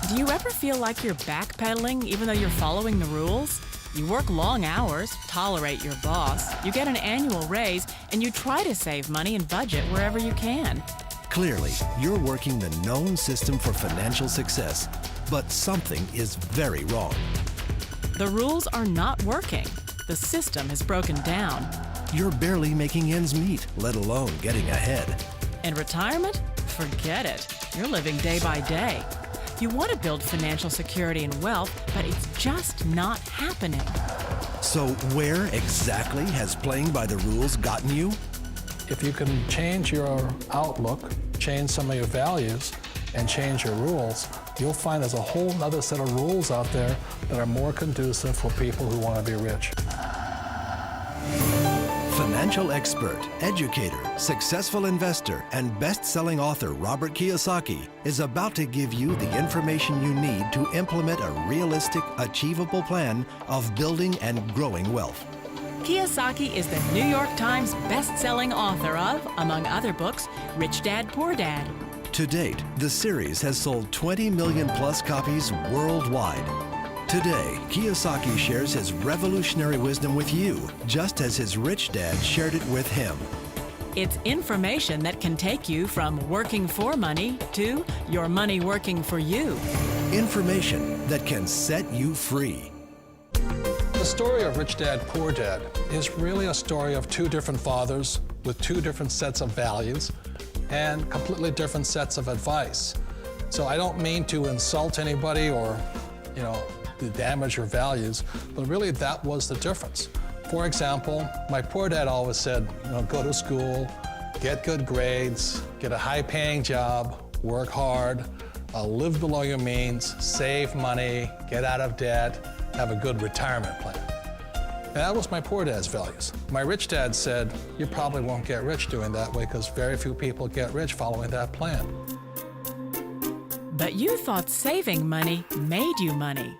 Do you ever feel like you're backpedaling even though you're following the rules? You work long hours, tolerate your boss, you get an annual raise, and you try to save money and budget wherever you can. Clearly, you're working the known system for financial success, but something is very wrong. The rules are not working. The system has broken down. You're barely making ends meet, let alone getting ahead. And retirement? Forget it. You're living day by day. You want to build financial security and wealth, but it's just not happening. So where exactly has playing by the rules gotten you? If you can change your outlook, change some of your values, and change your rules, you'll find there's a whole other set of rules out there that are more conducive for people who want to be rich. Financial expert, educator, successful investor, and best-selling author Robert Kiyosaki is about to give you the information you need to implement a realistic, achievable plan of building and growing wealth. Kiyosaki is the New York Times best-selling author of, among other books, Rich Dad, Poor Dad. To date, the series has sold 20 million plus copies worldwide. Today, Kiyosaki shares his revolutionary wisdom with you, just as his rich dad shared it with him. It's information that can take you from working for money to your money working for you. Information that can set you free. The story of Rich Dad, Poor Dad is really a story of two different fathers with two different sets of values and completely different sets of advice. So I don't mean to insult anybody or, to damage your values, but really that was the difference. For example, my poor dad always said, go to school, get good grades, get a high-paying job, work hard, live below your means, save money, get out of debt, have a good retirement plan. And that was my poor dad's values. My rich dad said, you probably won't get rich doing that way because very few people get rich following that plan. But you thought saving money made you money.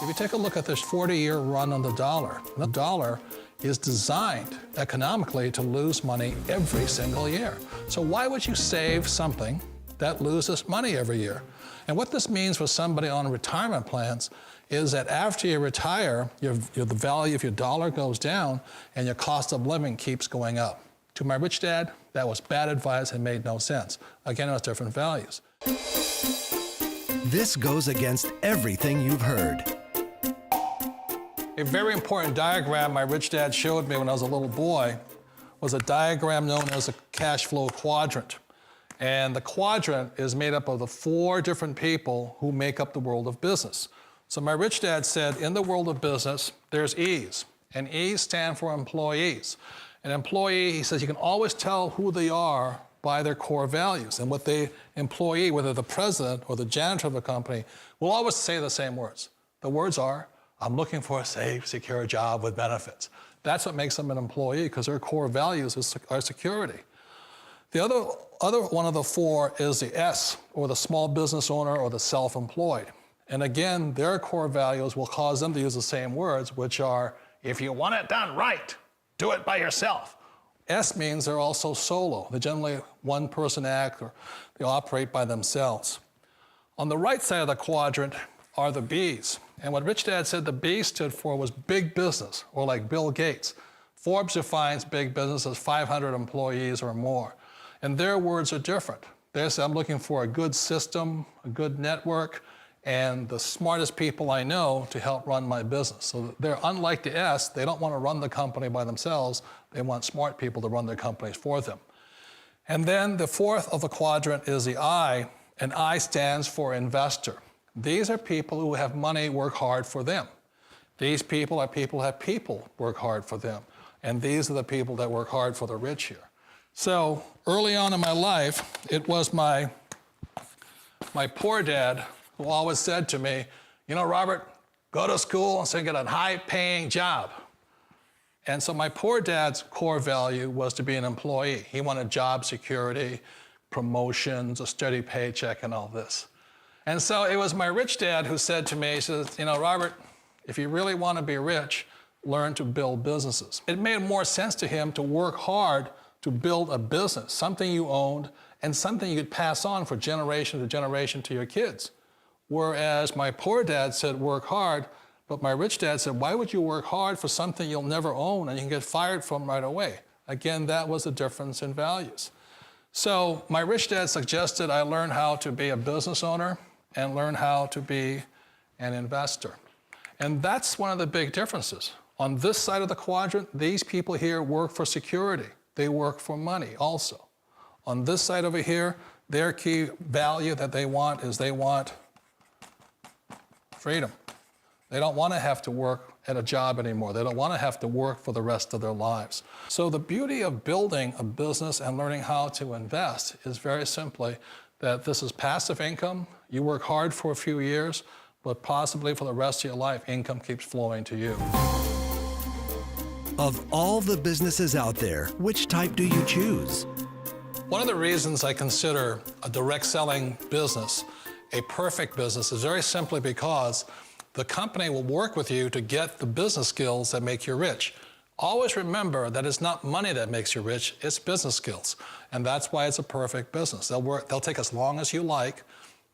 If you take a look at this 40-year run on the dollar is designed economically to lose money every single year. So why would you save something that loses money every year? And what this means for somebody on retirement plans is that after you retire, the value of your dollar goes down and your cost of living keeps going up. To my rich dad, that was bad advice and made no sense. Again, it was different values. This goes against everything you've heard. A very important diagram my rich dad showed me when I was a little boy was a diagram known as a cash flow quadrant. And the quadrant is made up of the 4 different people who make up the world of business. So my rich dad said, in the world of business, there's E's, and E's stand for employees. An employee, he says, you can always tell who they are by their core values. And what the employee, whether the president or the janitor of the company, will always say the same words. The words are, I'm looking for a safe, secure job with benefits. That's what makes them an employee, because their core values are security. The other one of the 4 is the S, or the small business owner or the self-employed. And again, their core values will cause them to use the same words, which are, if you want it done right, do it by yourself. S means they're also solo. They're generally one-person act, or they operate by themselves. On the right side of the quadrant are the B's. And what Rich Dad said the B stood for was big business, or like Bill Gates. Forbes defines big business as 500 employees or more. And their words are different. They say, I'm looking for a good system, a good network, and the smartest people I know to help run my business. So they're unlike the S. They don't want to run the company by themselves. They want smart people to run their companies for them. And then the 4th of the quadrant is the I, and I stands for investor. These are people who have money work hard for them. These people are people who have people work hard for them. And these are the people that work hard for the rich here. So early on in my life, it was my poor dad who always said to me, Robert, go to school and so get a high-paying job. And so my poor dad's core value was to be an employee. He wanted job security, promotions, a steady paycheck, and all this. And so it was my rich dad who said to me, he says, Robert, if you really want to be rich, learn to build businesses. It made more sense to him to work hard to build a business, something you owned, and something you could pass on for generation to generation to your kids. Whereas my poor dad said, work hard, but my rich dad said, why would you work hard for something you'll never own and you can get fired from right away? Again, that was the difference in values. So my rich dad suggested I learn how to be a business owner and learn how to be an investor. And that's one of the big differences. On this side of the quadrant, these people here work for security. They work for money also. On this side over here, their key value that they want is they want freedom. They don't want to have to work at a job anymore. They don't want to have to work for the rest of their lives. So the beauty of building a business and learning how to invest is very simply that this is passive income. You work hard for a few years, but possibly for the rest of your life, income keeps flowing to you. Of all the businesses out there, which type do you choose? One of the reasons I consider a direct selling business a perfect business is very simply because the company will work with you to get the business skills that make you rich. Always remember that it's not money that makes you rich, it's business skills. And that's why it's a perfect business. They'll take as long as you like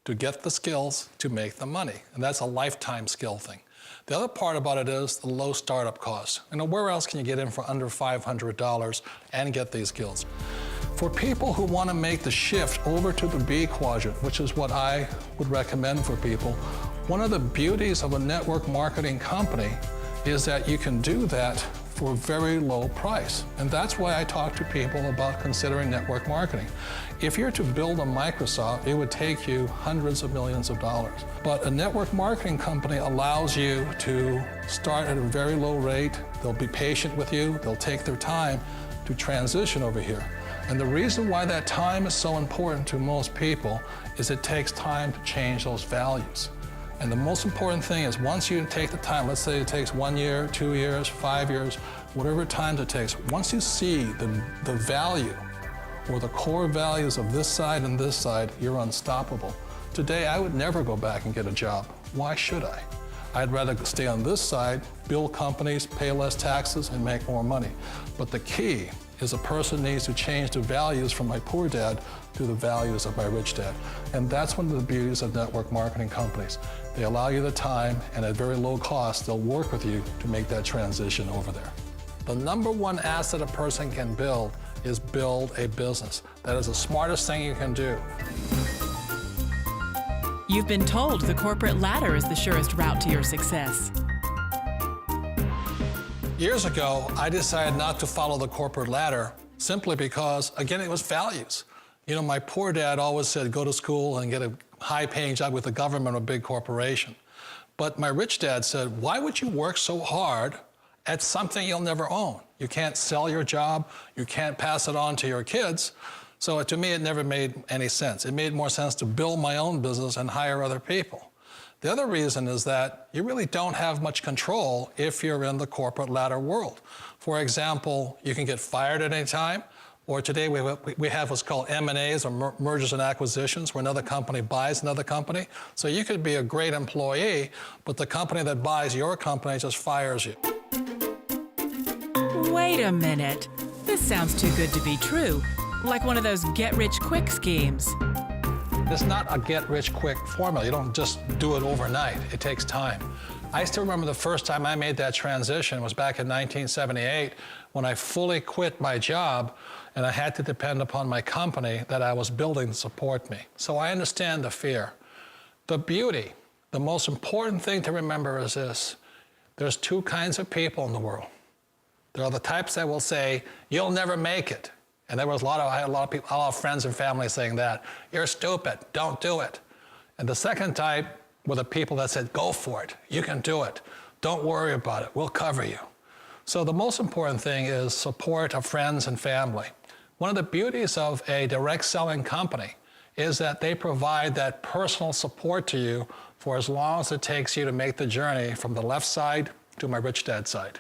to get the skills to make the money. And that's a lifetime skill thing. The other part about it is the low startup cost. Where else can you get in for under $500 and get these skills? For people who want to make the shift over to the B quadrant, which is what I would recommend for people, one of the beauties of a network marketing company is that you can do that for a very low price. And that's why I talk to people about considering network marketing. If you're to build a Microsoft, it would take you hundreds of millions of dollars. But a network marketing company allows you to start at a very low rate. They'll be patient with you. They'll take their time to transition over here. And the reason why that time is so important to most people is it takes time to change those values. And the most important thing is once you take the time, let's say it takes 1 year, 2 years, 5 years, whatever time it takes, once you see the value or the core values of this side and this side, you're unstoppable. Today, I would never go back and get a job. Why should I? I'd rather stay on this side, build companies, pay less taxes, and make more money. But the key is a person needs to change the values from my poor dad to the values of my rich dad. And that's one of the beauties of network marketing companies. They allow you the time, and at very low cost, they'll work with you to make that transition over there. The number one asset a person can build is build a business. That is the smartest thing you can do. You've been told the corporate ladder is the surest route to your success. Years ago, I decided not to follow the corporate ladder simply because, again, it was values. My poor dad always said, go to school and get a high-paying job with the government or a big corporation. But my rich dad said, why would you work so hard at something you'll never own? You can't sell your job. You can't pass it on to your kids. So to me, it never made any sense. It made more sense to build my own business and hire other people. The other reason is that you really don't have much control if you're in the corporate ladder world. For example, you can get fired at any time, or today we have what's called M&As, or mergers and acquisitions, where another company buys another company. So you could be a great employee, but the company that buys your company just fires you. Wait a minute. This sounds too good to be true. Like one of those get-rich-quick schemes. It's not a get-rich-quick formula. You don't just do it overnight. It takes time. I still remember the first time I made that transition was back in 1978 when I fully quit my job and I had to depend upon my company that I was building to support me. So I understand the fear. The beauty, the most important thing to remember is this. There's two kinds of people in the world. There are the types that will say, you'll never make it. And I had a lot of people, a lot of friends and family saying that. You're stupid, don't do it. And the second type were the people that said, go for it, you can do it. Don't worry about it, we'll cover you. So the most important thing is support of friends and family. One of the beauties of a direct selling company is that they provide that personal support to you for as long as it takes you to make the journey from the left side to my rich dad side.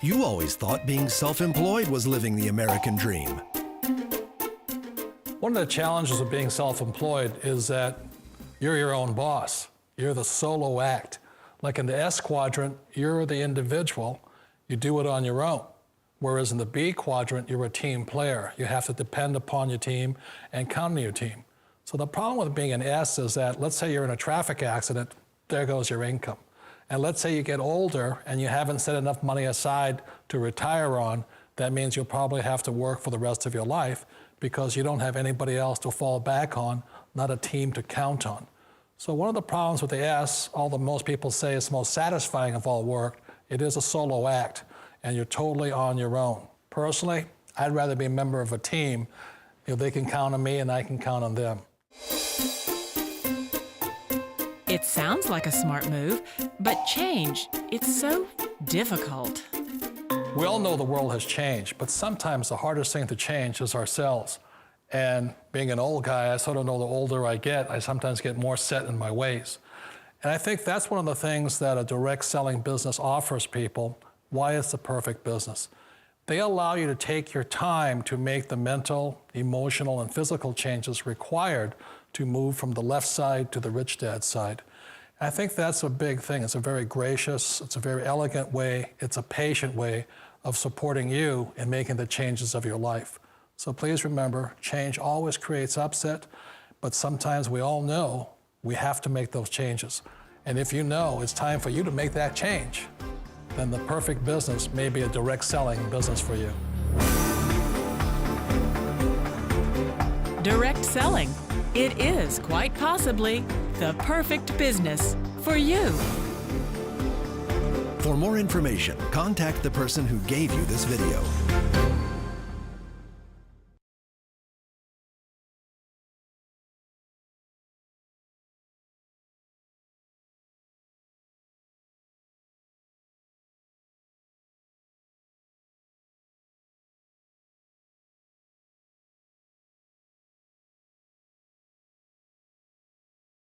You always thought being self-employed was living the American dream. One of the challenges of being self-employed is that you're your own boss. You're the solo act. Like in the S quadrant, you're the individual. You do it on your own. Whereas in the B quadrant, you're a team player. You have to depend upon your team and count on your team. So the problem with being an S is that, let's say you're in a traffic accident, there goes your income. And let's say you get older and you haven't set enough money aside to retire on, that means you'll probably have to work for the rest of your life because you don't have anybody else to fall back on, not a team to count on. So one of the problems with the S, although most people say it's the most satisfying of all work, it is a solo act, and you're totally on your own. Personally, I'd rather be a member of a team. They can count on me and I can count on them. It sounds like a smart move, but change, it's so difficult. We all know the world has changed, but sometimes the hardest thing to change is ourselves. And being an old guy, I sort of know the older I get, I sometimes get more set in my ways. And I think that's one of the things that a direct selling business offers people, why it's the perfect business. They allow you to take your time to make the mental, emotional, and physical changes required to move from the left side to the rich dad side. I think that's a big thing. It's a very gracious, it's a very elegant way, it's a patient way of supporting you in making the changes of your life. So please remember, change always creates upset, but sometimes we all know we have to make those changes. And if you know it's time for you to make that change, then the perfect business may be a direct selling business for you. Direct selling. It is quite possibly the perfect business for you. For more information, contact the person who gave you this video.